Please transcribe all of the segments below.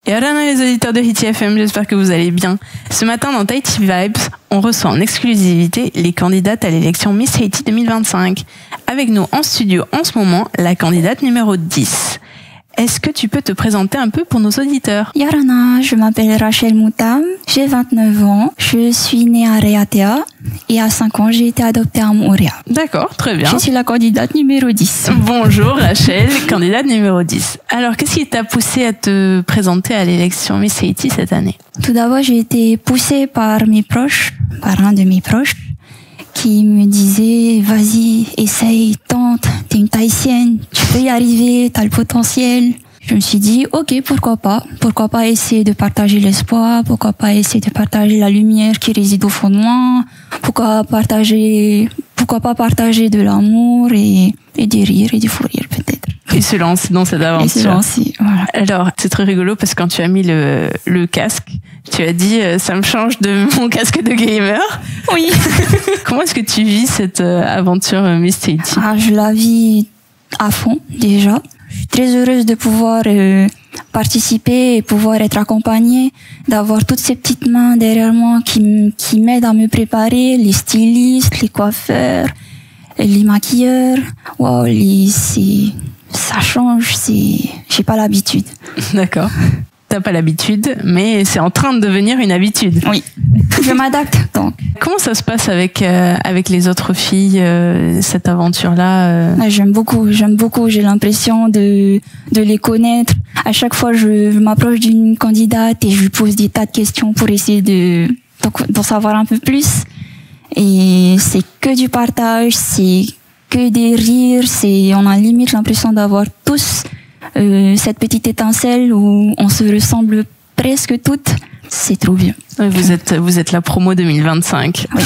Et alors les auditeurs de Hit FM, j'espère que vous allez bien. Ce matin dans Tahiti Vibes, on reçoit en exclusivité les candidates à l'élection Miss Haiti 2025. Avec nous en studio en ce moment, la candidate numéro 10. Est-ce que tu peux te présenter un peu pour nos auditeurs? Yarana, je m'appelle Rachel Moutam, j'ai 29 ans, je suis née à Reatea et à 5 ans j'ai été adoptée à Montréal. D'accord, très bien. Je suis la candidate numéro 10. Bonjour Rachel, candidate numéro 10. Alors, qu'est-ce qui t'a poussée à te présenter à l'élection Miss Haiti cette année? Tout d'abord, j'ai été poussée par mes proches, par un de mes proches, qui me disait, vas-y, essaye, tente, t'es une Tahitienne, tu peux y arriver, t'as le potentiel. Je me suis dit, ok, pourquoi pas essayer de partager l'espoir, pourquoi pas essayer de partager la lumière qui réside au fond de moi, pourquoi pas partager de l'amour et des rires et du fou rire peut-être. Et se lancer dans cette aventure. Et se lancer, voilà. Alors, c'est très rigolo parce que quand tu as mis le casque, tu as dit ça me change de mon casque de gamer. Oui. Comment est-ce que tu vis cette aventure Miss Haiti? Je la vis à fond déjà. Je suis très heureuse de pouvoir participer et pouvoir être accompagnée, d'avoir toutes ces petites mains derrière moi qui m'aident à me préparer, les stylistes, les coiffeurs, les maquilleurs. Wow, ça change, j'ai pas l'habitude. D'accord. T'as pas l'habitude, mais c'est en train de devenir une habitude. Oui. Je m'adapte, donc. Comment ça se passe avec les autres filles, cette aventure-là? J'aime beaucoup. J'ai l'impression de les connaître. À chaque fois, je m'approche d'une candidate et je lui pose des tas de questions pour essayer d'en savoir un peu plus. Et c'est que du partage, c'est que des rires, on a limite l'impression d'avoir tous cette petite étincelle où on se ressemble presque toutes. C'est trop bien. Vous êtes la promo 2025. Oui.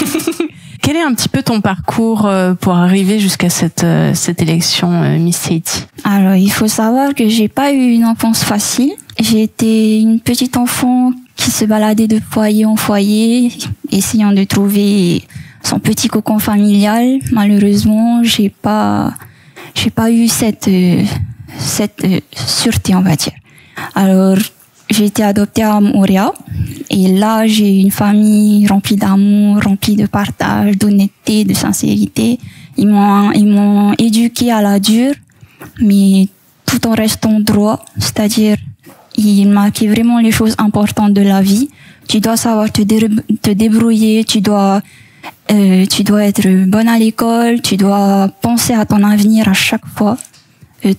Quel est un petit peu ton parcours pour arriver jusqu'à cette élection Miss Haiti? Alors, il faut savoir que j'ai pas eu une enfance facile. J'ai été une petite enfant qui se baladait de foyer en foyer, essayant de trouver son petit cocon familial. Malheureusement, j'ai pas eu cette sûreté, on va dire. Alors, j'ai été adoptée à Montréal et là, j'ai une famille remplie d'amour, remplie de partage, d'honnêteté, de sincérité. Ils m'ont éduquée à la dure, mais tout en restant droit, c'est-à-dire ils marquaient vraiment les choses importantes de la vie. Tu dois savoir te débrouiller, tu dois être bonne à l'école, tu dois penser à ton avenir à chaque fois.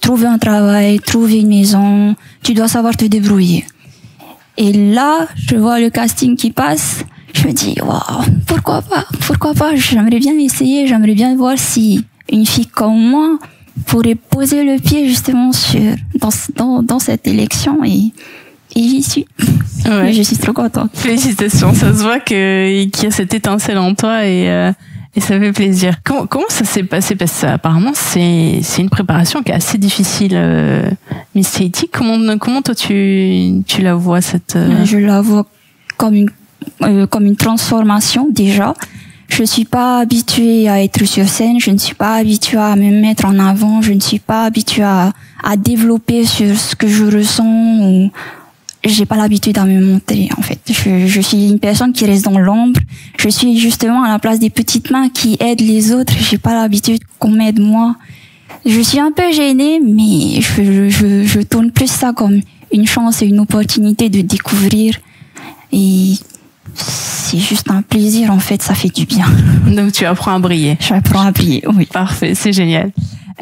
Trouver un travail, trouver une maison, tu dois savoir te débrouiller. Et là, je vois le casting qui passe, je me dis, waouh, pourquoi pas, j'aimerais bien essayer, j'aimerais bien voir si une fille comme moi pourrait poser le pied justement dans cette élection et j'y suis. Ouais. Je suis trop contente. Félicitations, ça se voit qu'il y a cette étincelle en toi et ça fait plaisir. Comment ça s'est passé? Parce que apparemment c'est une préparation qui est assez difficile, Miss Haiti. Comment toi tu la vois cette? Je la vois comme une transformation déjà. Je suis pas habituée à être sur scène, je ne suis pas habituée à me mettre en avant, je ne suis pas habituée à développer sur ce que je ressens. J'ai pas l'habitude à me montrer, en fait. Je suis une personne qui reste dans l'ombre. Je suis justement à la place des petites mains qui aident les autres. J'ai pas l'habitude qu'on m'aide moi. Je suis un peu gênée, mais je tourne plus ça comme une chance et une opportunité de découvrir. Et c'est juste un plaisir, en fait. Ça fait du bien. Donc tu apprends à briller. J'apprends à briller, oui. Parfait, c'est génial.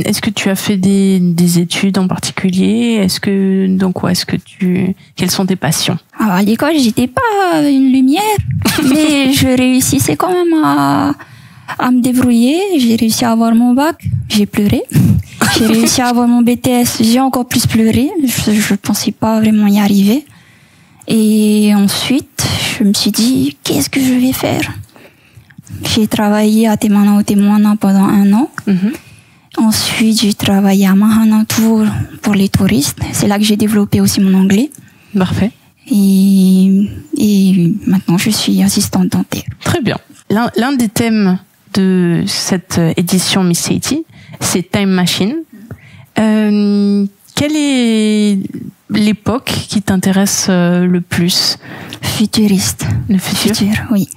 Est-ce que tu as fait des études en particulier? Quelles sont tes passions? Alors, à l'école, j'étais pas une lumière, mais je réussissais quand même à me débrouiller. J'ai réussi à avoir mon bac, j'ai pleuré. J'ai réussi à avoir mon BTS, j'ai encore plus pleuré. Je pensais pas vraiment y arriver. Et ensuite, je me suis dit, qu'est-ce que je vais faire? J'ai travaillé à Temana pendant 1 an. Mm-hmm. Ensuite, j'ai travaillé à Mahana Tour pour les touristes. C'est là que j'ai développé aussi mon anglais. Parfait. Et maintenant, je suis assistante dentaire. Très bien. L'un des thèmes de cette édition Miss Haiti, c'est Time Machine. Quel est l'époque qui t'intéresse le plus? Futuriste. Le futur, oui.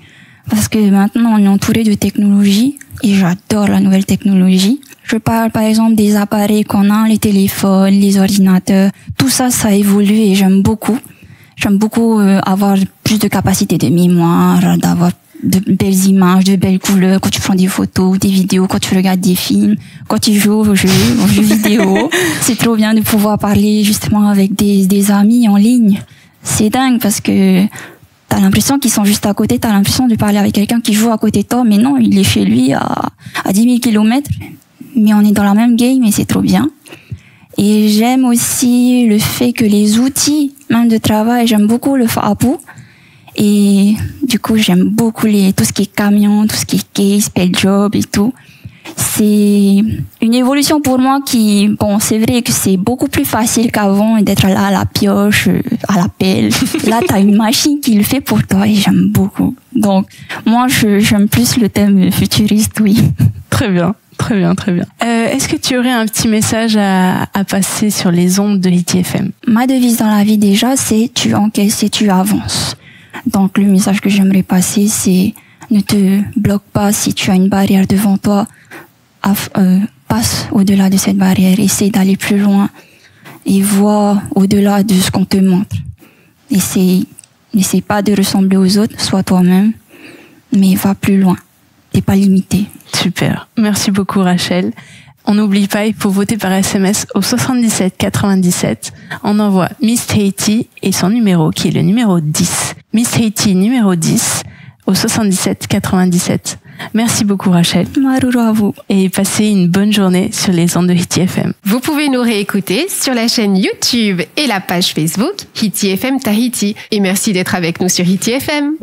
Parce que maintenant, on est entouré de technologies et j'adore la nouvelle technologie. Je parle par exemple des appareils qu'on a, les téléphones, les ordinateurs. Tout ça, ça évolue et j'aime beaucoup. J'aime beaucoup avoir plus de capacité de mémoire, d'avoir de belles images, de belles couleurs, quand tu prends des photos, des vidéos, quand tu regardes des films, quand tu joues aux jeux vidéo. C'est trop bien de pouvoir parler justement avec des amis en ligne. C'est dingue parce que t'as l'impression qu'ils sont juste à côté, t'as l'impression de parler avec quelqu'un qui joue à côté de toi, mais non, il est chez lui à 10 000 kilomètres. Mais on est dans la même game et c'est trop bien. Et j'aime aussi le fait que les outils, même de travail, j'aime beaucoup le FAPU. Et du coup, j'aime beaucoup tout ce qui est camion, tout ce qui est case, pay job et tout. C'est une évolution pour moi bon, c'est vrai que c'est beaucoup plus facile qu'avant d'être là à la pioche, à la pelle. Là, t'as une machine qui le fait pour toi et j'aime beaucoup. Donc, moi, j'aime plus le thème futuriste, oui. Très bien. Très bien, très bien. Est-ce que tu aurais un petit message à passer sur les ondes de Hiti FM? Ma devise dans la vie déjà, c'est tu encaisses et tu avances. Donc le message que j'aimerais passer, c'est ne te bloque pas si tu as une barrière devant toi. Passe au-delà de cette barrière, essaie d'aller plus loin et vois au-delà de ce qu'on te montre. N'essaie pas de ressembler aux autres, sois toi-même, mais va plus loin. T'es pas limité. Super. Merci beaucoup, Rachel. On n'oublie pas, il faut voter par SMS au 77 97. On envoie Miss Tahiti et son numéro, qui est le numéro 10. Miss Tahiti numéro 10 au 77 97. Merci beaucoup, Rachel. Maruru à vous. Et passez une bonne journée sur les ondes de Hiti FM. Vous pouvez nous réécouter sur la chaîne YouTube et la page Facebook Hiti FM Tahiti. Et merci d'être avec nous sur Hiti FM.